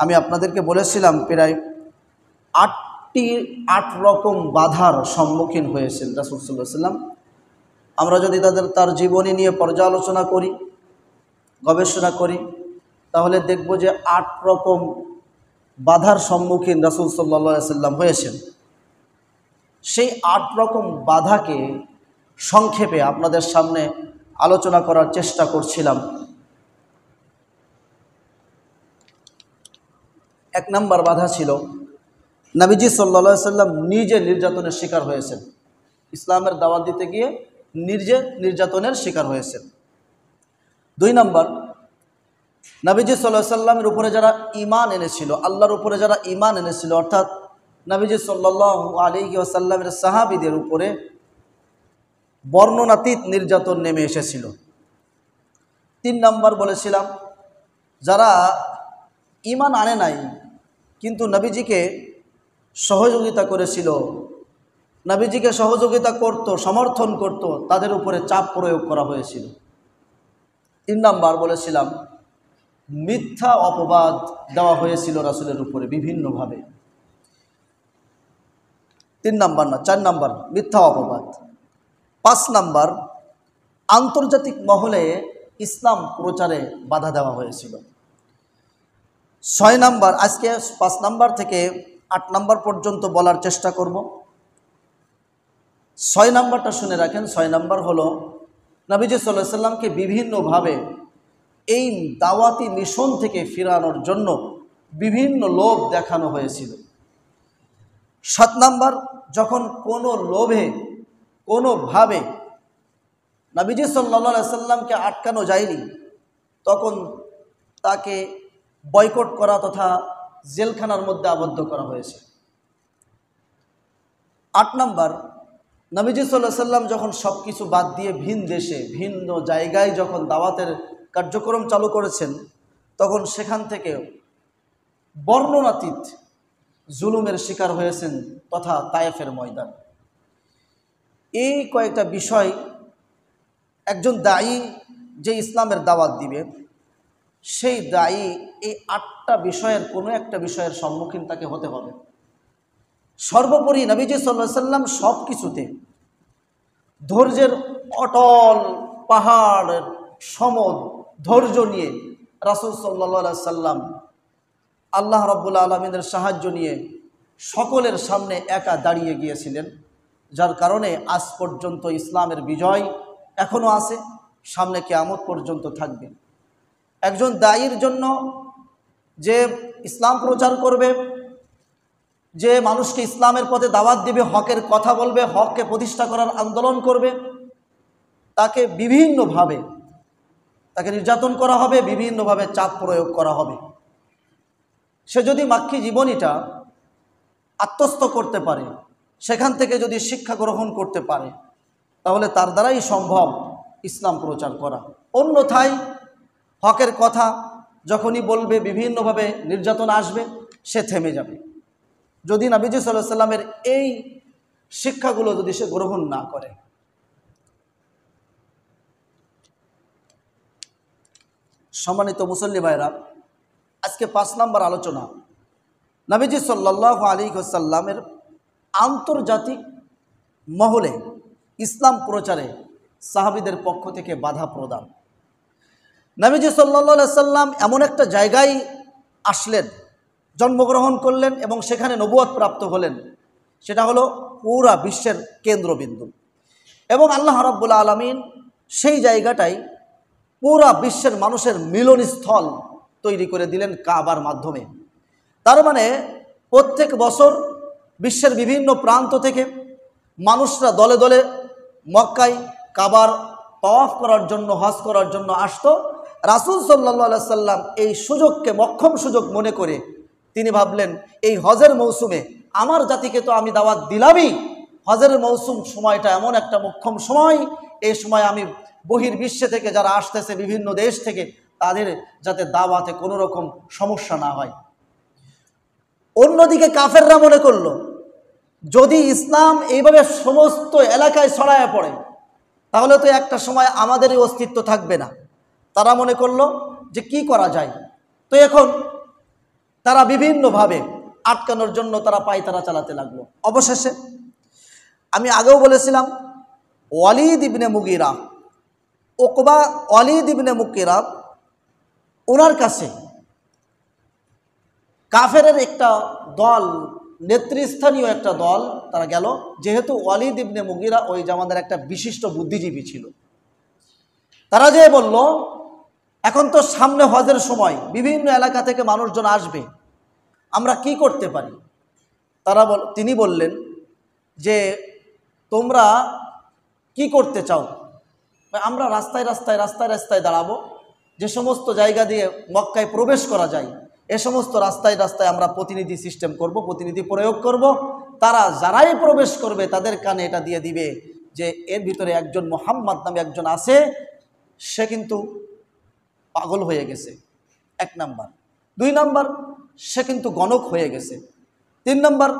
আমি আপনাদেরকে বলেছিলাম প্রায় 8 রকম বাধার সম্মুখীন হয়েছেন রাসূল সাল্লাল্লাহু আলাইহি ওয়াসাল্লাম। আমরা যদি তার জীবনী নিয়ে পর্যালোচনা করি, গবেষণা করি, তাহলে দেখব যে 8 রকম বাধার সম্মুখীন রাসূল সাল্লাল্লাহু আলাইহি ওয়াসাল্লাম হয়েছেন। সেই 8 রকম বাধাকে সংক্ষেপে আপনাদের সামনে আলোচনা করার চেষ্টা করছিলাম। 1 নম্বর বাধা ছিল নবীজি সাল্লাল্লাহু আলাইহি ওয়াসাল্লাম নিজে নির্যাতনের শিকার হয়েছেন। ইসলামের দাওয়াত দিতে গিয়ে নিজে নির্যাতনের শিকার হয়েছেন। 2 নম্বর, নবীজি সাল্লাল্লাহু আলাইহি ওয়াসাল্লামের উপরে যারা ঈমান এনেছিল, আল্লাহর উপরে যারা ঈমান এনেছিল, অর্থাৎ নবীজি সাল্লাল্লাহু আলাইহি ওয়াসাল্লামের সাহাবীদের উপরে বর্ণনাতীত নির্যাতন নেমে এসেছিল। 3 নম্বর বলেছিলাম, যারা ঈমান আনে নাই কিন্তু নবীজিকে সহযোগিতা করেছিল, নবীজিকে সহযোগিতা করত, সমর্থন করত, তাদের উপরে চাপ প্রয়োগ করা হয়েছিল। 3 নম্বর বলেছিলাম, মিথ্যা অপবাদ দেওয়া হয়েছিল রাসূলের উপরে বিভিন্নভাবে। 4 নম্বর মিথ্যা অপবাদ। 5 নম্বর, আন্তর্জাতিক মহলে ইসলাম প্রচারে বাধা দেওয়া হয়েছিল। 6 নম্বর, আজকে 5 নম্বর থেকে 8 নম্বর পর্যন্ত বলার চেষ্টা করব। 6 নম্বরটা শুনে রাখেন। 6 নম্বর হলো নবীজি সাল্লাল্লাহু আলাইহি ওয়াসাল্লামকে বিভিন্নভাবে এই দাওয়াতি মিশন থেকে ফিরানোর জন্য বিভিন্ন লোভ দেখানো হয়েছিল। 7 নম্বর, যখন কোনো লোভে কোনোভাবে নবীজি সাল্লাল্লাহু আলাইহি ওয়াসাল্লামকে আটকানো যায়নি, তখন তাকে বয়কট করা তথা জেলখানার মধ্যে আবদ্ধ করা হয়েছে। 8 নম্বর, নবীজি সাল্লাল্লাহু আলাইহি ওয়াসাল্লাম যখন সব কিছু বাদ দিয়ে ভিন দেশে ভিন্ন জায়গায় যখন দাওয়াতের কার্যক্রম চালু করেছেন, তখন সেখান থেকে বর্ণনাতীত জুলুমের শিকার হয়েছেন তথা তায়েফের ময়দান। এই কয়েকটা বিষয় একজন দায়ী যে ইসলামের দাওয়াত দিবে, সেই দায়ী এই 8টা বিষয়ের কোনো একটা বিষয়ের সম্মুখীন তাকে হতে হবে। সর্বোপরি নবীজি সাল্লাল্লাহু আলাইহি ওয়াসাল্লাম সব কিছুতে ধৈর্যের অটল পাহাড়ের সম ধৈর্য নিয়ে রাসূল সাল্লাল্লাহু আলাইহি ওয়াসাল্লাম আল্লাহ রাব্বুল আলামিনের সাহায্য নিয়ে সকলের সামনে একা দাঁড়িয়ে গিয়েছিলেন, যার কারণে আজ পর্যন্ত ইসলামের বিজয় এখনও আছে, সামনে কিয়ামত পর্যন্ত থাকবে। একজন দায়ীর জন্য যে ইসলাম প্রচার করবে, যে মানুষকে ইসলামের পথে দাওয়াত দিবে, হকের কথা বলবে, হককে প্রতিষ্ঠা করার আন্দোলন করবে, তাকে বিভিন্নভাবে তাকে নির্যাতন করা হবে, বিভিন্নভাবে চাপ প্রয়োগ করা হবে। সে যদি মাক্কি জীবনীটা আত্মস্থ করতে পারে, সেখান থেকে যদি শিক্ষা গ্রহণ করতে পারে, তাহলে তার দ্বারাই সম্ভব ইসলাম প্রচার করা। অন্যথায় হকের কথা যখনই বলবে বিভিন্নভাবে নির্যাতন আসবে, সে থেমে যাবে। যদি নবীজি সাল্লাল্লাহু আলাইহি ওয়াসাল্লামের এই শিক্ষাগুলো যদি সে গ্রহণ না করে। সম্মানিত মুসল্লি ভাইরা, আজকে 5 নম্বর আলোচনা, নবীজি সাল্লাল্লাহু আলাইহি ওয়াসাল্লামের আন্তর্জাতিক মহলে ইসলাম প্রচারে সাহাবীদের পক্ষ থেকে বাধা প্রদান। নবীজি সাল্লাল্লাহু আলাইহি ওয়াসাল্লাম এমন একটা জায়গায় আসলেন, জন্মগ্রহণ করলেন এবং সেখানে নবুয়ত প্রাপ্ত হলেন, সেটা হলো পুরা বিশ্বের কেন্দ্রবিন্দু। এবং আল্লাহ রাব্বুল আলামিন সেই জায়গাটাই পুরা বিশ্বের মানুষের মিলনস্থল তৈরি করে দিলেন কাবার মাধ্যমে। তার মানে প্রত্যেক বছর বিশ্বের বিভিন্ন প্রান্ত থেকে মানুষরা দলে দলে মক্কায় কাবার তাওয়াফ করার জন্য, হজ করার জন্য আসতো। রাসূল সাল্লাল্লাহু আলাইহি ওয়াসাল্লাম এই সুযোগকে মক্ষম সুযোগ মনে করে তিনি ভাবলেন, এই হজের মৌসুমে আমার জাতিকে তো আমি দাওয়াত দিলামই, হজের মৌসুম সময়টা এমন একটা মোক্ষম সময়, এই সময় আমি বহির্বিশ্বে থেকে যারা আসতেছে বিভিন্ন দেশ থেকে, তাদের যাতে দাওয়াতে কোনো রকম সমস্যা না হয়। অন্যদিকে কাফেররা মনে করলো, যদি ইসলাম এইভাবে সমস্ত এলাকায় ছড়ায় পড়ে, তাহলে তো একটা সময় আমাদেরই অস্তিত্ব থাকবে না। তারা মনে করলো যে কি করা যায়। তো এখন তারা বিভিন্নভাবে আটকানোর জন্য তারা পায়তারা চালাতে লাগলো। অবশেষে আমি আগেও বলেছিলাম, ওয়ালিদ ইবনে মুগিরা, উকবা ওয়ালিদ ইবনে মুগিরা, ওনার কাছে কাফেরের একটা দল, নেতৃস্থানীয় একটা দল তারা গেল। যেহেতু ওয়ালিদ ইবনে মুগিরা ওই জামানার একটা বিশিষ্ট বুদ্ধিজীবী ছিল, তারা যে বলল, এখন তো সামনে হজের সময়, বিভিন্ন এলাকা থেকে মানুষজন আসবে, আমরা কি করতে পারি? তিনি বললেন যে তোমরা কি করতে চাও? আমরা রাস্তায় রাস্তায় রাস্তায় রাস্তায় দাঁড়াবো, যে সমস্ত জায়গা দিয়ে মক্কায় প্রবেশ করা যায় এ সমস্ত রাস্তায় রাস্তায় আমরা প্রতিনিধি সিস্টেম করব, প্রতিনিধি প্রয়োগ করব। তারা যারাই প্রবেশ করবে তাদের কানে এটা দিয়ে দিবে যে এর ভিতরে একজন মুহাম্মদ নামে একজন আছে, সে কিন্তু পাগল হয়ে গেছে, 1 নাম্বার। 2 নাম্বার, সে কিন্তু গণক হয়ে গেছে। 3 নাম্বার,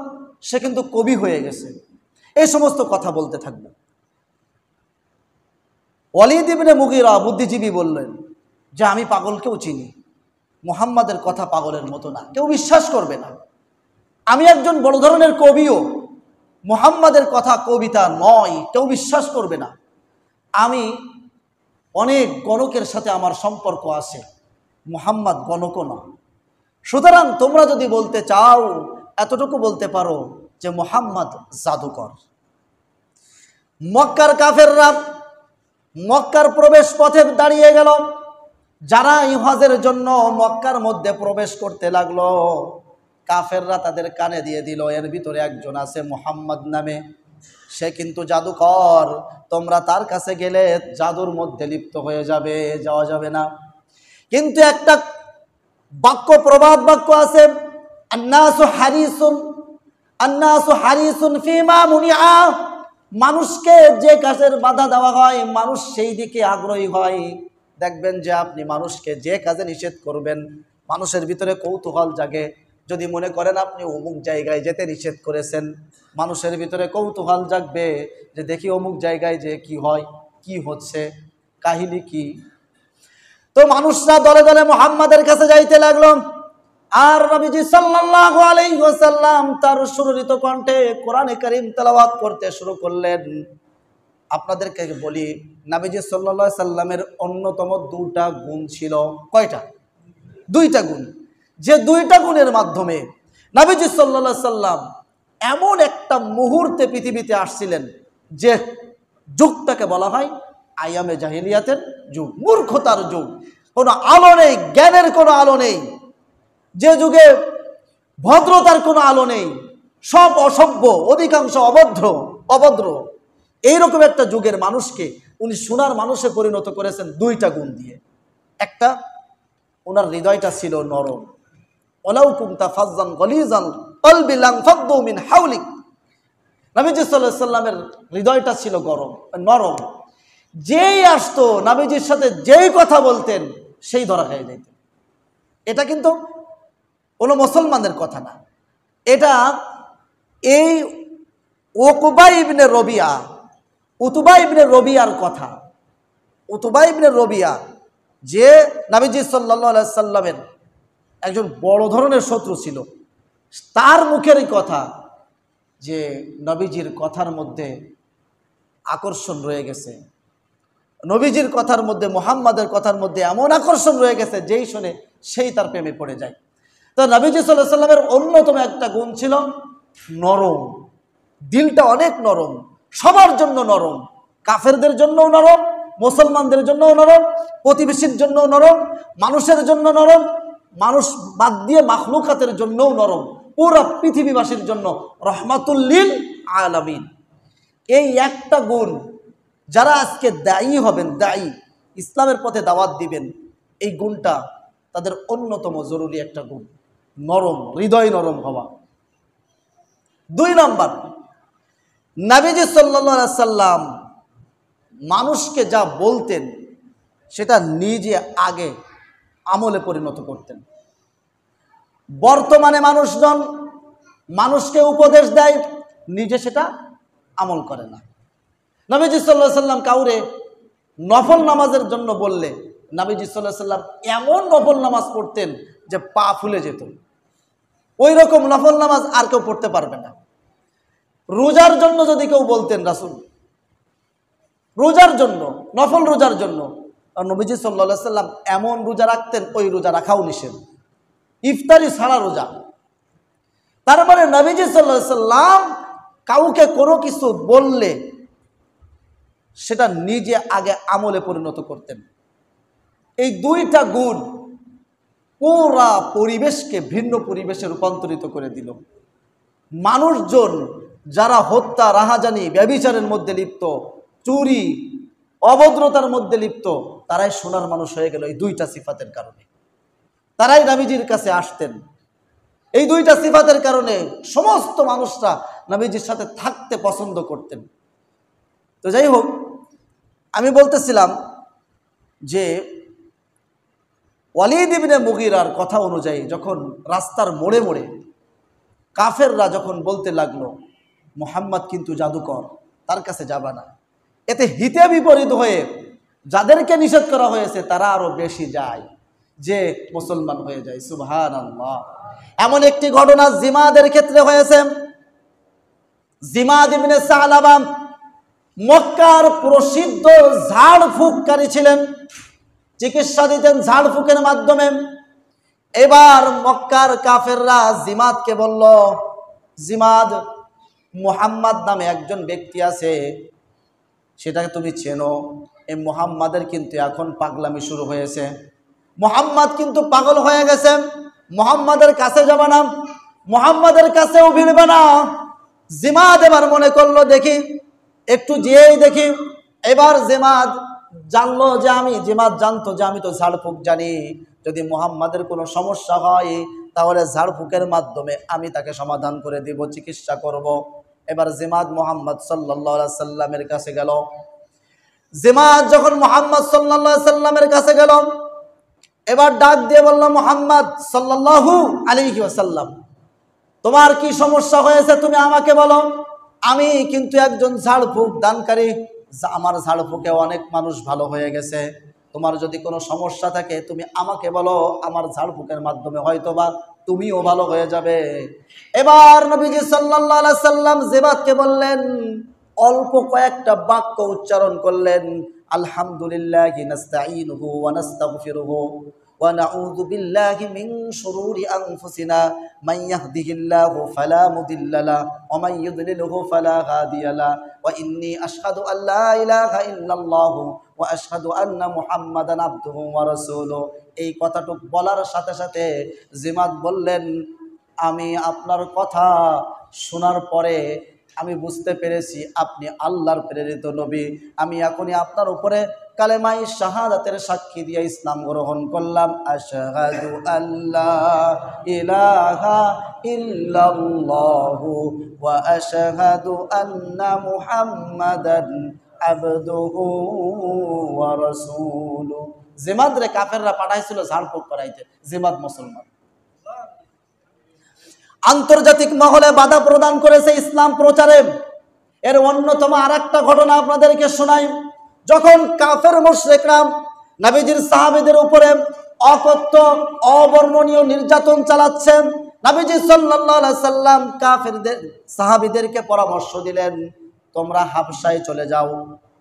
সে কিন্তু কবি হয়ে গেছে। এই সমস্ত কথা বলতে থাকবে। ওয়ালিদ ইবনে মুগিরা বুদ্ধিজীবী বললেন যে আমি পাগলকেও চিনি, মুহাম্মাদের কথা পাগলের মতো না, কেউ বিশ্বাস করবে না। আমি একজন বড় ধরনের কবিও, মুহাম্মাদের কথা কবিতা নয়, কেউ বিশ্বাস করবে না। আমি অনেক গণকের সাথে আমার সম্পর্ক আছে, মুহাম্মদ গণক না। সুতরাং তোমরা যদি বলতে চাও, এতটুকু বলতে পারো যে মুহাম্মদ জাদুকর। মক্কার কাফেররা মক্কার প্রবেশ পথে দাঁড়িয়ে গেল। যারা হজের জন্য মক্কার মধ্যে প্রবেশ করতে লাগলো, কাফেররা তাদের কানে দিয়ে দিল এর ভিতরে একজন আছে মুহাম্মদ নামে, সে কিন্তু জাদুকর, তোমরা তার কাছে গেলে জাদুর মধ্যে লিপ্ত হয়ে যাবে, যাওয়া যাবে না। কিন্তু একটা বাক্য, প্রবাদ বাক্য আছে, আন্নাসু হারিসুন ফিমা মুনিআ। মানুষকে যে কাজের বাধা দেওয়া হয় মানুষ সেই দিকে আগ্রহী হয়। দেখবেন যে আপনি মানুষকে যে কাজে নিষেধ করবেন মানুষের ভিতরে কৌতূহল জাগে। যদি মনে করেন আপনি অমুক জায়গায় যেতে নিষেধ করেছেন, মানুষের ভিতরে কৌতূহল জাগবে যে দেখি অমুক জায়গায় যে কি হয়, কি হচ্ছে, কাহিনী কি। তো মানুষরা দলে দলে মুহাম্মাদের কাছে যাইতে লাগলো। আর নবীজি সাল্লাল্লাহু আলাইহি ওয়াসাল্লাম তার সুরলিত কণ্ঠে কোরআনে কারীম তেলাওয়াত করতে শুরু করলেন। আপনাদেরকে বলি, নবীজি সাল্লাল্লাহু আলাইহি সাল্লামের অন্যতম 2টা গুণ ছিল। কয়টা? 2টা গুণ। যে 2টা গুণের মাধ্যমে নবীজি সাল্লাল্লাহু আলাইহি সাল্লাম এমন একটা মুহূর্তে পৃথিবীতে আসছিলেন যে যুগটাকে বলা হয় আইয়ামে জাহিলিয়াতের যুগ, মূর্খতার যুগ। কোনো আলো নেই, জ্ঞানের কোনো আলো নেই, যে যুগে ভদ্রতার কোনো আলো নেই, সব অসভ্য, অধিকাংশ অভদ্র। এইরকম একটা যুগের মানুষকে উনি সোনার মানুষে পরিণত করেছেন 2টা গুণ দিয়ে। একটা, ওনার হৃদয়টা ছিল নরম। ওয়ালাউ কুনতা ফাজ্জান গলিজাল কলবি লানফাদ্দু মিন হাওলিক। নবীজি সাল্লাল্লাহু আলাইহি সাল্লামের হৃদয়টা ছিল নরম। যেই আসতো নবীজির সাথে যেই কথা বলতেন সেই ধরা খেয়ে যেতেন। এটা কিন্তু কোনো মুসলমানের কথা না, এটা এই উতবা ইবনে রবিয়ার কথা। উতবা ইবনে রবিয়া যে নবীজি সাল্লাল্লাহু আলাইহি সাল্লামের একজন বড় ধরনের শত্রু ছিল, তার মুখেরই কথা যে নবীজির কথার মধ্যে আকর্ষণ রয়ে গেছে, নবীজির কথার মধ্যে, মুহাম্মাদের কথার মধ্যে এমন আকর্ষণ রয়ে গেছে যেই শুনে সেই তার প্রেমে পড়ে যায়। তো নবীজি সাল্লাল্লাহু আলাইহি সাল্লামের অন্যতম একটা গুণ ছিল নরম। দিলটা অনেক নরম, সবার জন্য নরম, কাফেরদের জন্যও নরম, মুসলমানদের জন্যও নরম, প্রতিবেশীর জন্যও নরম, মানুষের জন্য নরম, মানুষ বাদ দিয়ে মাখলুকাতের জন্যও নরম, পুরো পৃথিবীবাসীর জন্য রহমাতুল লিল আলামিন। এই একটা গুণ যারা আজকে দায়ী হবেন, দায়ী ইসলামের পথে দাওয়াত দিবেন, এই গুণটা তাদের অন্যতম জরুরি একটা গুণ, নরম, হৃদয় নরম হওয়া। 2 নাম্বার, নবীজি সাল্লাল্লাহু আলাইহি সাল্লাম মানুষকে যা বলতেন সেটা নিজে আগে আমলে পরিণত করতেন। বর্তমানে মানুষজন মানুষকে উপদেশ দেয়, নিজে সেটা আমল করে না। নবীজি সাল্লাল্লাহু আলাইহি সাল্লাম কাউরে নফল নামাজের জন্য বললে নবীজি সাল্লাল্লাহু আলাইহি সাল্লাম এমন নফল নামাজ পড়তেন যে পা ফুলে যেত। ওই রকম নফল নামাজ আর কেউ পড়তে পারবে না। রোজার জন্য যদি কেউ বলতেন রাসূল, রোজার জন্য, নফল রোজার জন্য, আর নবীজি সাল্লাল্লাহু আলাইহি সাল্লাম এমন রোজা রাখতেন, ওই রোজা রাখাও নিষেধ, ইফতারি ছাড়া রোজা। তার মানে নবীজি সাল্লাল্লাহু আলাইহি সাল্লাম কাউকে কোনো কিছু বললে সেটা নিজে আগে আমলে পরিণত করতেন। এই দুইটা গুণ পুরা পরিবেশকে ভিন্ন পরিবেশে রূপান্তরিত করে দিল। মানুষজন যারা হত্যা, রাহাজানি, ব্যভিচারের মধ্যে লিপ্ত, চুরি, অভদ্রতার মধ্যে লিপ্ত, তারাই সোনার মানুষ হয়ে গেল এই দুইটা সিফাতের কারণে। তারাই নবীজির কাছে আসতেন এই দুইটা সিফাতের কারণে। সমস্ত মানুষরা নবীজির সাথে থাকতে পছন্দ করতেন। তো যাই হোক, আমি বলতেছিলাম যে ওয়ালিদ ইবনে মুগীরার কথা অনুযায়ী যখন রাস্তার মোড়ে মোড়ে কাফেররা যখন বলতে লাগলো মুহাম্মদ কিন্তু জাদুকর, তার কাছে যাবা না, এতে হিতে বিপরীত হয়ে যাদেরকে নিষেধ করা হয়েছে তারা আরো বেশি যায়, যে মুসলমান হয়ে যায়। সুবহানাল্লাহ। এমন একটি ঘটনা জিমাদের ক্ষেত্রে হয়েছে। জিমাদ ইবনে সালাবা মক্কার প্রসিদ্ধ ঝাড়ফুঁককারী ছিলেন, চিকিৎসা দিতেন ঝাড়ফুঁকের মাধ্যমে। এবার মক্কার কাফেররা জিমাদকে বলল, জিমাদ, মুহাম্মদ নামে একজন ব্যক্তি আছে, সেটাকে তুমি চেনো? এই মুহাম্মাদের কিন্তু এখন পাগলামি শুরু হয়েছে, মুহাম্মদ কিন্তু পাগল হয়ে গেছে, মুহাম্মাদের কাছে যাবে না, মুহাম্মাদের কাছেও ভিড়বে না। জিমাদ এবার মনে করলো দেখি, একটু যেয়েই দেখি। এবার জিমাদ জানলো যে জিমাদ জানতো যে আমি তো ঝাড়ফুঁক জানি, যদি মুহাম্মাদের কোনো সমস্যা হয় তাহলে ঝাড়ফুঁকের মাধ্যমে আমি তাকে সমাধান করে দিব, চিকিৎসা করব। এবার জিমাদ মুহাম্মদ সাল্লাল্লাহু আলাইহি সাল্লামের কাছে গেল। জিমাদ যখন মুহাম্মদ সাল্লাল্লাহু আলাইহি সাল্লামের কাছে গেল, এবার ডাক দিয়ে বলল, মুহাম্মদ সাল্লাল্লাহু আলাইহি ওয়াসাল্লাম, তোমার কি সমস্যা হয়েছে তুমি আমাকে বলো। আমি কিন্তু একজন ঝাড়ফুঁক দানকারী, আমার ঝাড়ফুঁকে অনেক মানুষ ভালো হয়ে গেছে, তোমার যদি কোনো সমস্যা থাকে তুমি আমাকে বলো, আমার ঝাড়ফুঁকের মাধ্যমে হয়তোবা তুমিও ভালো হয়ে যাবে। এবার নবীজি সাল্লাল্লাহু আলাইহি সাল্লাম জিমাদকে বললেন, অল্প কয়েকটা বাক্য উচ্চারণ করলেন, আলহামদুলিল্লাহি নাস্তাঈনুহু ওয়া নাস্তাগফিরুহু ওয়া নাউযু বিল্লাহি মিন শুরুরি আনফুসিনা মান ইয়াহদিহিল্লাহু ফালা মুদিল্লা লাহু ওয়া মান ইউদ্লিলহু ফালা হাদিয়া লাহু ওয়া ইন্নী আশহাদু আল্লা ইলাহা ইল্লাল্লাহু ওয়া আশহাদু আন্না মুহাম্মাদান আবদুহু ওয়া রাসূলুহু। এই কথাটুকু বলার সাথে সাথে জিমাদ বললেন, আমি আপনার কথা শোনার পরে আমি বুঝতে পেরেছি আপনি আল্লাহর প্রেরিত নবী। আমি এখনই আপনার উপরে কালেমায়ে শাহাদাতের সাক্ষী দিয়ে ইসলাম গ্রহণ করলাম। আশহাদু আল্লা ইলাহা ইল্লাল্লাহু ওয়া আশহাদু আন্না মুহাম্মাদান আবদুহু ওয়া রাসূলুহু। জিমাদ রে কাফেররা পাঠাইছিল ঝাড়ফুঁক করাইতে, জিমাদ মুসলমান। আন্তর্জাতিক মহলে বাধা প্রদান করেছে ইসলাম প্রচারে। এর অন্যতম আরেকটা ঘটনা আপনাদেরকে শোনাই। যখন কাফের মুশরিকরা নবীজির সাহাবীদের উপরে অকথ্য অবর্ণনীয় নির্যাতন চালাচ্ছেন, নবীজি সাল্লাল্লাহু আলাইহি সাল্লাম কাফেরদের সাহাবীদেরকে পরামর্শ দিলেন, তোমরা হাবশায় চলে যাও।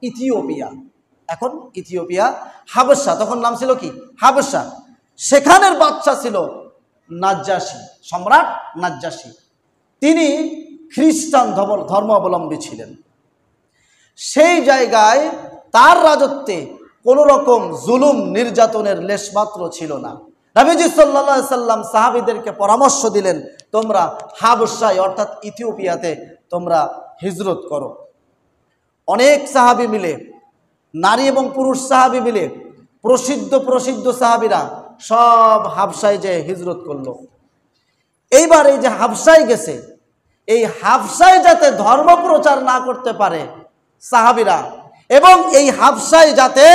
ইথিওপিয়া, এখন ইথিওপিয়া, হাবশা, তখন নাম ছিল কি হাবশা। সেখানের বাদশা ছিল নাজ্জাশী, সম্রাট নাজ্জাশী। তিনি খ্রিস্টান ধর্মাবলম্বী ছিলেন। সেই জায়গায় তার রাজত্বে কোনো রকম জুলুম নির্যাতনের লেশমাত্র ছিল না। নবীজি সাল্লাল্লাহু আলাইহি সাল্লাম সাহাবীদেরকে পরামর্শ দিলেন, তোমরা হাবশায় অর্থাৎ ইথিওপিয়াতে তোমরা হিজরত করো। অনেক সাহাবী মিলে, নারী এবং পুরুষ সাহাবী মিলে, প্রসিদ্ধ সাহাবীরা সব হাবশায় যে হিজরত করলো। এইবার এই যে হাবশায় গেছে, এই হাবশায় যাতে ধর্ম প্রচার না করতে পারে সাহাবীরা, এবং এই হাবশায় যাতে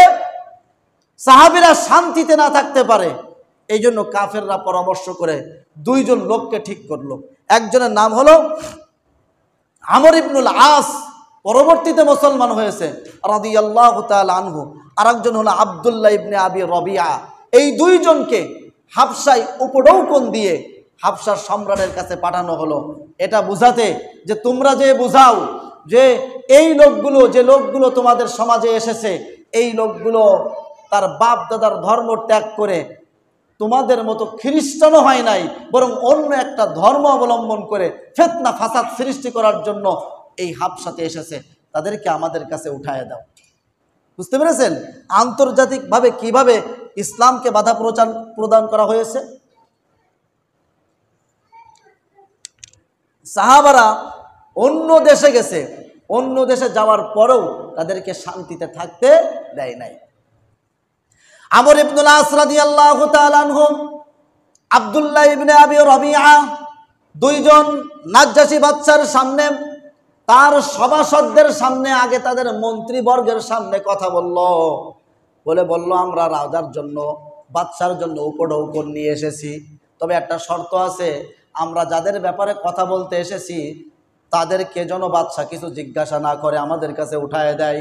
সাহাবীরা শান্তিতে না থাকতে পারে, এই জন্য কাফেররা পরামর্শ করে দুইজন লোককে ঠিক করলো। একজনের নাম হলো আমর ইবনুল আস, পরবর্তীতে মুসলমান হয়েছে রাদিয়াল্লাহু তাআলা আনহু। আর একজন হলো আব্দুল্লাহ ইবনে আবি রবিয়া। এই দুইজনকে হাবশায় উপঢৌকন দিয়ে হাবশার সম্রাটের কাছে পাঠানো হলো, এটা বুঝাতে যে তোমরা যে বুঝাও যে এই লোকগুলো, যে লোকগুলো তোমাদের সমাজে এসেছে, এই লোকগুলো তার বাপ দাদার ধর্ম ত্যাগ করে তোমাদের মতো খ্রিস্টানও হয় নাই, বরং অন্য একটা ধর্ম অবলম্বন করে ফিতনা ফাসাদ সৃষ্টি করার জন্য এই হাবশাতে এসেছে, তাদেরকে আমাদের কাছে উঠায় দাও। বুঝতে পেরেছেন আন্তর্জাতিকভাবে কিভাবে ইসলামকে বাধা প্রদান করা হয়েছে? সাহাবারা অন্য দেশে গেছে, অন্য দেশে যাওয়ার পরেও তাদেরকে শান্তিতে থাকতে দেয় নাই। আমর ইবনুল আস রাদিয়াল্লাহু তাআলা আনহু, আব্দুল্লাহ ইবনে আবি রবিআ, দুইজন নাজ্জাশী বাদশার সামনে, তার সভাসদদের সামনে, আগে তাদের মন্ত্রীবর্গের সামনে কথা বলল আমরা রাজার জন্য, বাদশার জন্য উপঢৌকন নিয়ে এসেছি, তবে একটা শর্ত আছে, আমরা যাদের ব্যাপারে কথা বলতে এসেছি তাদেরকে যেন বাদশা কিছু জিজ্ঞাসা না করে আমাদের কাছে উঠায় দেয়।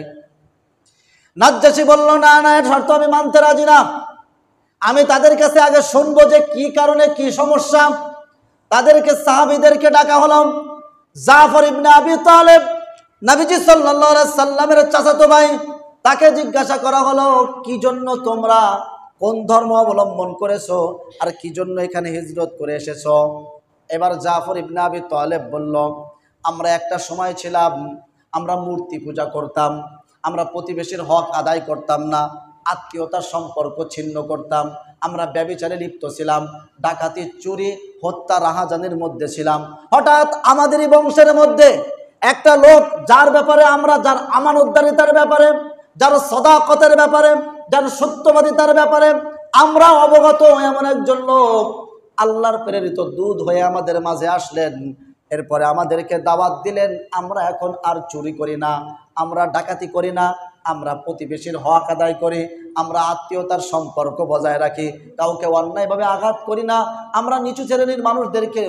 নাজ্জাশী বলল, না না, এর শর্ত আমি মানতে রাজি না। আমি তাদের কাছে আগে শুনবো যে কি কারণে, কি সমস্যা। তাদেরকে, সাহাবীদেরকে ডাকা হলো। জাফর ইবনে আবি তালেব, নবীজি সাল্লাল্লাহু আলাইহি সাল্লামের চাচাতো ভাই, তাকে জিজ্ঞাসা করা হলো, কি জন্য তোমরা, কোন ধর্ম অবলম্বন করেছো আর কি জন্য এখানে হিজরত করে এসেছো? এবার জাফর ইবনে আবি তালেব বলল, আমরা একটা সময় ছিলাম, আমরা মূর্তি পূজা করতাম, আমরা প্রতিবেশীর হক আদায় করতাম না, আত্মীয়তার সম্পর্ক ছিন্ন করতাম, আমরা ব্যভিচারে লিপ্ত ছিলাম, ডাকাতি, চুরি, হত্যা, রাহাজানির মধ্যে ছিলাম। হঠাৎ আমাদেরই বংশের মধ্যে একটা লোক, যার ব্যাপারে আমরা, যার আমানতদারিতার ব্যাপারে, যার সদাকতের ব্যাপারে, যার সত্যবাদিতার ব্যাপারে আমরা অবগত, এমন একজন লোক আল্লাহর প্রেরিত দূত হয়ে আমাদের মাঝে আসলেন। এরপরে আমাদেরকে দাওয়াত দিলেন, আমরা এখন আর চুরি করি না, আমরা ডাকাতি করি না, আমরা প্রতিবেশীর হক আদায় করি, আমরা আত্মীয়তার সম্পর্ক বজায় রাখি, কাউকে অন্যায়ভাবে আঘাত করি না, আমরা নিচু শ্রেণীর মানুষদেরকে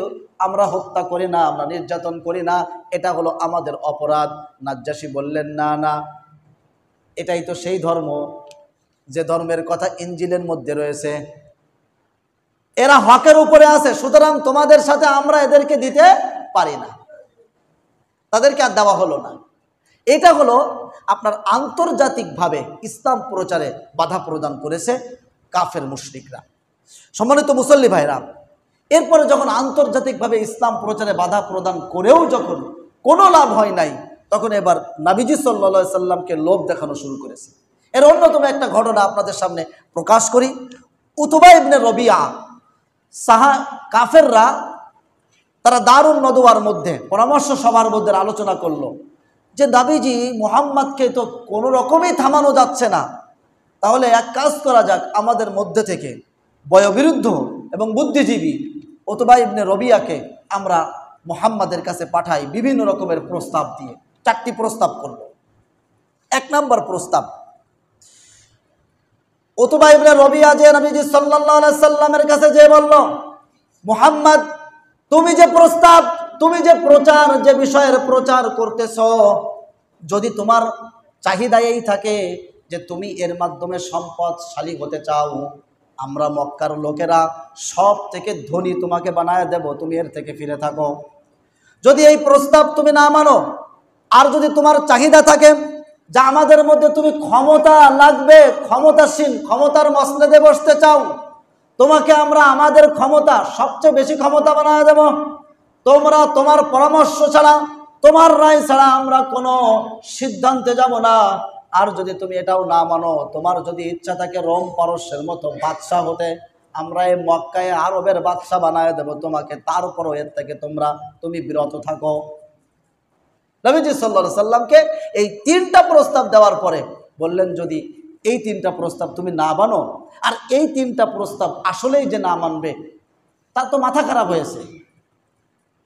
আমরা হত্যা করি না, আমরা নির্যাতন করি না, এটা হলো আমাদের অপরাধ। নাজ্জাশী বললেন, না না, এটাই তো সেই ধর্ম যে ধর্মের কথা ইনজিলের মধ্যে রয়েছে, এরা হকের উপরে আছে, সুতরাং তোমাদের সাথে আমরা এদেরকে দিতে পারি না। তাদেরকে আর দেওয়া হলো না। এটা হলো আপনার আন্তর্জাতিকভাবে ইসলাম প্রচারে বাধা প্রদান করেছে কাফের মুশরিকরা। সম্মানিত মুসল্লি ভাইরা, এরপরে যখন আন্তর্জাতিকভাবে ইসলাম প্রচারে বাধা প্রদান করেও যখন কোনো লাভ হয় নাই, তখন এবার নবীজি সাল্লাল্লাহু আলাইহি সাল্লামকে লোভ দেখানো শুরু করেছে। এর অন্যতম একটা ঘটনা আপনাদের সামনে প্রকাশ করি। উতবা ইবনে রবিআ, কাফেররা তারা দারুন নদওয়ার মধ্যে, পরামর্শ সভার মধ্যে আলোচনা করলো যে নবীজি মুহাম্মদকে তো কোনো রকমই থামানো যাচ্ছে না, তাহলে এক কাজ করা যাক, আমাদের মধ্যে থেকে বয়োবৃদ্ধ এবং বুদ্ধিজীবী উতবা ইবনে রবিআকে আমরা মুহাম্মাদের কাছে পাঠাই বিভিন্ন রকমের প্রস্তাব দিয়ে। 4টি প্রস্তাব করল। 1 নম্বর প্রস্তাব, উতবা ইবনে রবিআ যে নবীজি সাল্লাল্লাহু আলাইহি সাল্লামের কাছে যে বলল, মুহাম্মদ, তুমি যে প্রস্তাব, তুমি যে প্রচার, যে বিষয়ের প্রচার করতেছ, যদি তোমার চাহিদা এই থাকে যে তুমি এর মাধ্যমে সম্পদশালী হতে চাও, আমরা মক্কার লোকেরা সব থেকে ধনী তোমাকে বানায় দেব, তুমি এর থেকে ফিরে থাকো। যদি এই প্রস্তাব তুমি না মানো, আর যদি তোমার চাহিদা থাকে যে আমাদের মধ্যে তুমি ক্ষমতা লাগবে, ক্ষমতাসীন, ক্ষমতার মসনদে বসতে চাও, তোমাকে আমরা আমাদের ক্ষমতা, সবচেয়ে বেশি ক্ষমতা বানায় দেব, তোমরা তোমার পরামর্শ ছাড়া, তোমার রায় ছাড়া আমরা কোনো সিদ্ধান্তে যাব না। আর যদি তুমি এটাও না মানো, তোমার যদি ইচ্ছা থাকে রোম পারস্যের মতো বাদশাহ হতে, আমরা এই মক্কায় আরবের বাদশাহ বানায় দেব তোমাকে, তারপরও এর থেকে তুমি বিরত থাকো। নবীজি সাল্লাল্লাহু আলাইহি সাল্লামকে এই 3টা প্রস্তাব দেওয়ার পরে বললেন, যদি এই 3টা প্রস্তাব তুমি না মানো, আর এই 3টা প্রস্তাব আসলেই যে না মানবে, তার তো মাথা খারাপ হয়েছে,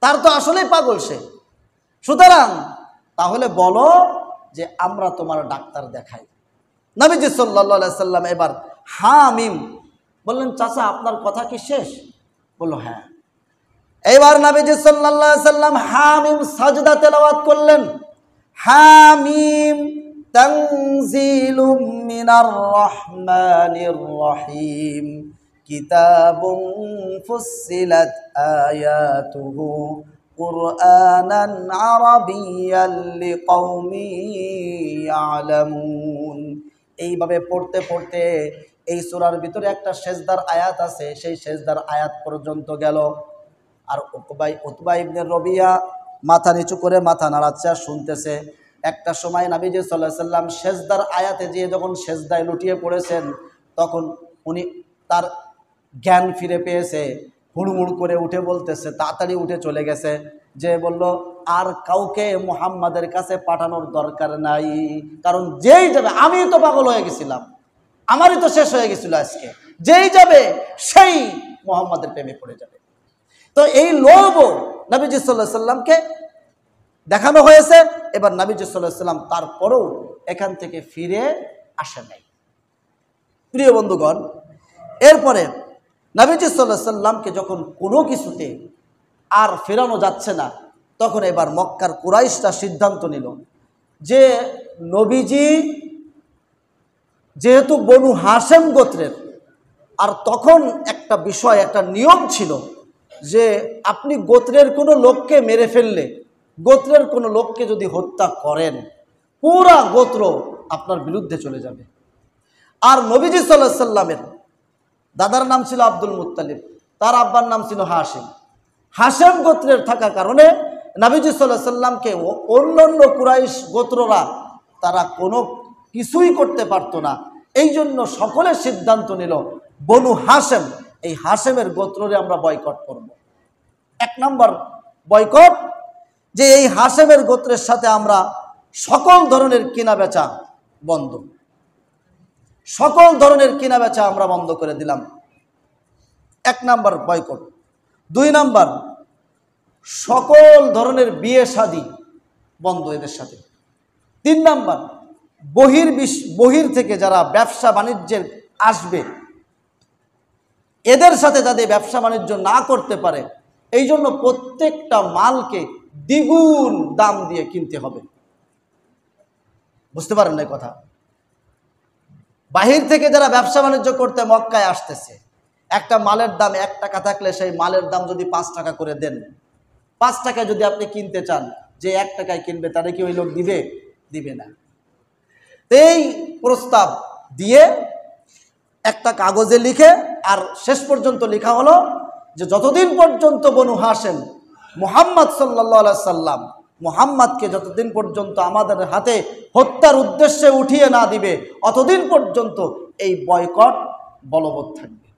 তার তো আসলেই পাগল সে, সুতরাং তাহলে বলো যে আমরা তোমার ডাক্তার দেখাই। নবীজি সাল্লাল্লাহু আলাইহি সাল্লাম এবার হামিম বললেন, চাচা আপনার কথা কি শেষ? বলল হ্যাঁ। এবার নবীজি সাল্লাল্লাহু আলাইহি সাল্লাম হামিম সাজদা তেলাওয়াত করলেন। হামিম তানজিলুম মিনার রহমানির রহিম, কিতাবুন ফুসসিলাত আয়াতুহু কুরআনান আরাবিয়্যান লিকাওমি ইয়ালামুন। এইভাবে পড়তে পড়তে এই সূরার ভিতরে একটা সেজদার আয়াত আছে, সেই সেজদার আয়াত পর্যন্ত গেল। আর উতবা ইবনে রবিয়া মাথা নিচু করে মাথা নাড়াচ্ছে আর শুনতেছে। একটা সময় নবীজি সাল্লাল্লাহু আলাইহি সাল্লাম সেজদার আয়াতে যেয়ে যখন সেজদায় লুটিয়ে পড়েছেন, তখন উনি তার জ্ঞান ফিরে পেয়েছে, হুড়মুড় করে উঠে বলতেছে, তাড়াতাড়ি উঠে চলে গেছে, যে বলল আর কাউকে মুহাম্মাদের কাছে পাঠানোর দরকার নাই, কারণ যেই যাবে, আমি তো পাগল হয়ে গেছিলাম, আমারই তো শেষ হয়ে গেছিল আজকে, যেই যাবে সেই মুহাম্মাদের প্রেমে পড়ে যাবে। তো এই লোভ নবীজি সাল্লাল্লাহু আলাইহি সাল্লামকে দেখানো হয়েছে। এবার নবীজি সাল্লাল্লাহু আলাইহি সাল্লাম তারপরেও এখান থেকে ফিরে আসে নাই। প্রিয় বন্ধুগণ, এরপরে নবীজি সাল্লাল্লাহু আলাইহি সাল্লামকে যখন কোনো কিছুতে আর ফেরানো যাচ্ছে না, তখন এবার মক্কার কুরাইশরা সিদ্ধান্ত নিল যে নবীজি যেহেতু বনু হাশেম গোত্রের, আর তখন একটা বিষয়, একটা নিয়ম ছিল যে আপনি গোত্রের কোনো লোককে মেরে ফেললে, গোত্রের কোনো লোককে যদি হত্যা করেন, পুরা গোত্র আপনার বিরুদ্ধে চলে যাবে। আর নবীজি সাল্লাল্লাহু আলাইহি সাল্লামের দাদার নাম ছিল আব্দুল মুত্তালিব, তার আব্বার নাম ছিল হাশিম। হাশেম গোত্রের থাকার কারণে নবীজি সাল্লাল্লাহু আলাইহি সাল্লামকে অন্যান্য কুরাইশ গোত্ররা তারা কোনো কিছুই করতে পারতো না। এই জন্য সকলের সিদ্ধান্ত নিল বনু হাশেম, এই হাশেমের গোত্ররে আমরা বয়কট করব। এক নম্বর বয়কট, যে এই হাশেমের গোত্রের সাথে আমরা সকল ধরনের কেনা বেচা বন্ধ, সকল ধরনের কেনা বেচা আমরা বন্ধ করে দিলাম। এক নাম্বার বয়কট। দুই নাম্বার, সকল ধরনের বিয়ে শাদী বন্ধ এদের সাথে। তিন নাম্বার, বহির থেকে যারা ব্যবসা বাণিজ্যের আসবে, এদের সাথে যাদের ব্যবসা বাণিজ্য না করতে পারে, এই জন্য প্রত্যেকটা মালকে দ্বিগুণ দাম দিয়ে কিনতে হবে। বুঝতে পারেন না কথা? বাহির থেকে যারা ব্যবসা বাণিজ্য করতে মক্কায় আসতেছে, একটা মালের দাম 1 টাকা থাকলে সেই মালের দাম যদি 5 টাকা করে দেন, 5 টাকায় যদি আপনি কিনতে চান, যে 1 টাকায় কিনবে তারে কি ওই লোক দিবে? দিবে না। এই প্রস্তাব দিয়ে একটা কাগজে লিখে, আর শেষ পর্যন্ত লেখা হলো যে যতদিন পর্যন্ত বনু হাশেম মুহাম্মদ সাল্লাল্লাহু আলাইহি সাল্লাম, মুহাম্মদকে যতদিন পর্যন্ত আমাদের হাতে হত্যার উদ্দেশ্যে উঠিয়ে না দিবে, অতদিন পর্যন্ত এই বয়কট বলবৎ থাকবে।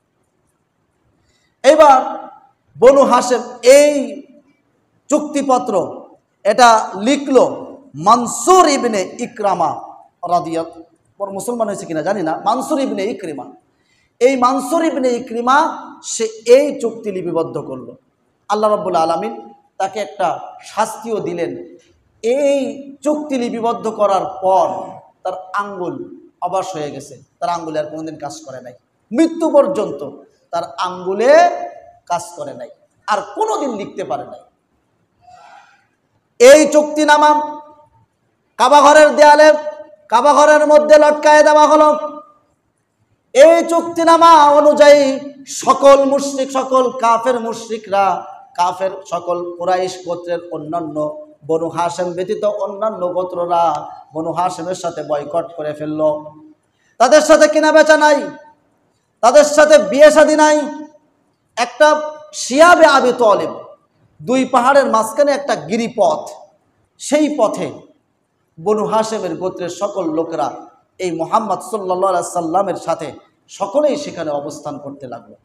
এবার বনু হাশেম এই চুক্তিপত্র এটা লিখলো মানসুর ইবনে ইকরামা রাদিয়াল্লাহু, মুসলমান হয়েছে কিনা জানি না, মানসুর ইবনে ইকরিমা। এই মানসুর ইবনে ইকরিমা সে এই চুক্তি লিপিবদ্ধ করলো। আল্লাহ রাব্বুল আলামিন তাকে একটা শাস্তিও দিলেন। এই চুক্তি লিপিবদ্ধ করার পর তার আঙ্গুল অবশ হয়ে গেছে, তার আঙ্গুলে আর কোনোদিন কাজ করে নাই, মৃত্যু পর্যন্ত তার আঙ্গুলে কাজ করে নাই, আর কোনোদিন লিখতে পারে নাই। এই চুক্তিনামা কাবাঘরের দেয়ালে, কাবাঘরের মধ্যে লটকায় দেওয়া হলো। এই চুক্তিনামা অনুযায়ী সকল মুশরিক, সকল কাফের মুশরিকরা, কাফের সকল কুরাইশ গোত্রের অন্যান্য বনু হাশেম ব্যতীত অন্যান্য গোত্ররা বনু হাশেমের সাথে বয়কট করে ফেলল। তাদের সাথে কেনা বেচা নাই, তাদের সাথে বিয়ে শাদী নাই। একটা শিয়াবে আবি তালিব, 2 পাহাড়ের মাঝখানে একটা গিরিপথ, সেই পথে বনু হাশেমের গোত্রের সকল লোকেরা এই মুহাম্মদ সাল্লাল্লাহু আলাইহি সাল্লামের সাথে সকলেই সেখানে অবস্থান করতে লাগলো।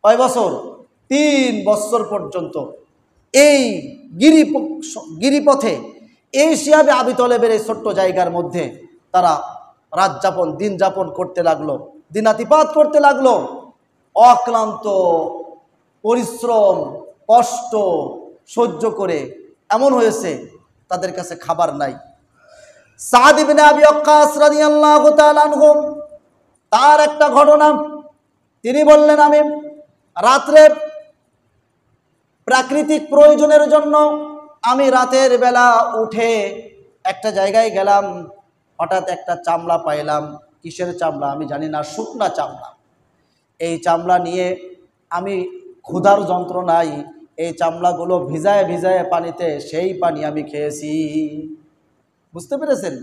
কয় বছর? 3 বছর পর্যন্ত এই গিরিপথে, এই শিয়াবে আবি তালেবের এই ছোট্ট জায়গার মধ্যে তারা রাত যাপন, দিন যাপন করতে লাগলো, দিনাতিপাত করতে লাগলো। অক্লান্ত পরিশ্রম, কষ্ট সহ্য করে এমন হয়েছে তাদের কাছে খাবার নাই। সাদ ইবনে আবি ওয়াক্কাস রাদিয়াল্লাহু তাআলা আনহু, তার একটা ঘটনা, তিনি বললেন, আমি রাত্রে প্রাকৃতিক প্রয়োজনের জন্য আমি রাতের বেলা উঠে একটা জায়গায় গেলাম, হঠাৎ একটা চামড়া পাইলাম। কিসের চামড়া আমি জানি না, শুকনা চামড়া। এই চামড়া নিয়ে আমি ক্ষুধার যন্ত্রণায় এই চামড়াগুলো ভিজায় ভিজায় পানিতে সেই পানি আমি খেয়েছি। বুঝতে পেরেছেন?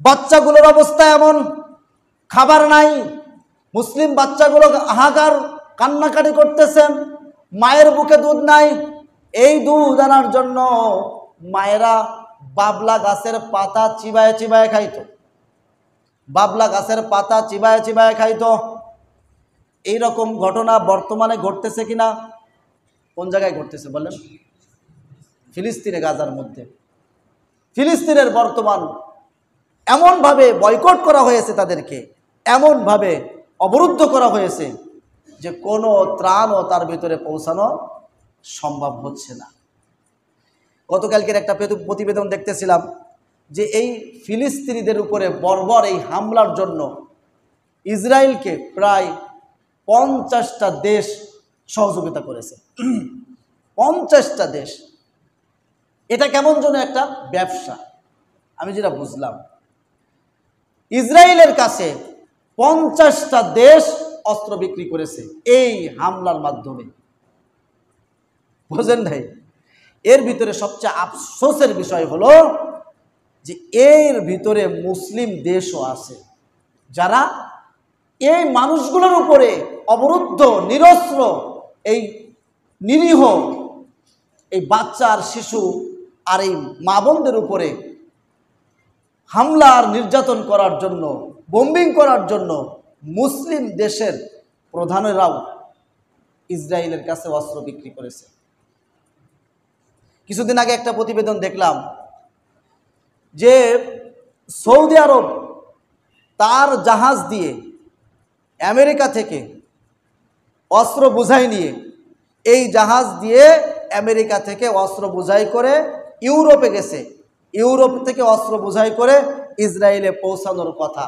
বাচ্চাগুলোর অবস্থা এমন, খাবার নাই, মুসলিম বাচ্চাগুলো হাহাকার কান্নাকাটি করতেছেন, মায়ের বুকে দুধ নাই। এই দুধ আনার জন্য মায়েরা বাবলা গাছের পাতা চিবায় চিবায় খাইতো, বাবলা গাছের পাতা চিবায় চিবায় খাইতো। এইরকম ঘটনা বর্তমানে ঘটতেছে কিনা? কোন জায়গায় ঘটতেছে বলেন? ফিলিস্তিনে, গাজার মধ্যে। ফিলিস্তিনের বর্তমান এমনভাবে বয়কট করা হয়েছে, তাদেরকে এমনভাবে অবরুদ্ধ করা হয়েছে যে কোনো ত্রাণও তার ভিতরে পৌঁছানো সম্ভব হচ্ছে না। গতকালকের একটা প্রতিবেদন দেখতেছিলাম যে এই ফিলিস্তিনিদের উপরে বর্বর এই হামলার জন্য ইসরায়েলকে প্রায় 50টা দেশ সহযোগিতা করেছে। 50টা দেশ। এটা কেমন যেন একটা ব্যবসা। আমি যেটা বুঝলাম, ইসরায়েলের কাছে 50টা দেশ অস্ত্র বিক্রি করেছে এই হামলার মাধ্যমে। বুঝেন ভাই? এর ভিতরে সবচেয়ে আফসোসের বিষয় হলো যে এর ভিতরে মুসলিম দেশও আছে, যারা এই মানুষগুলোর উপরে অবরুদ্ধ নিরস্ত্র এই নিরীহ এই বাচ্চা আর শিশু আর এই মা বোনদের উপরে হামলা আর নির্যাতন করার জন্য, বোম্বিং করার জন্য মুসলিম দেশের প্রধানেরাও ইসরায়েলের কাছে অস্ত্র বিক্রি করেছে। কিছুদিন আগে একটা প্রতিবেদন দেখলাম যে সৌদি আরব তার জাহাজ দিয়ে আমেরিকা থেকে অস্ত্র বোঝাই নিয়ে, এই জাহাজ দিয়ে আমেরিকা থেকে অস্ত্র বোঝাই করে ইউরোপে গেছে, ইউরোপ থেকে অস্ত্র বোঝাই করে ইসরায়েলে পৌঁছানোর কথা।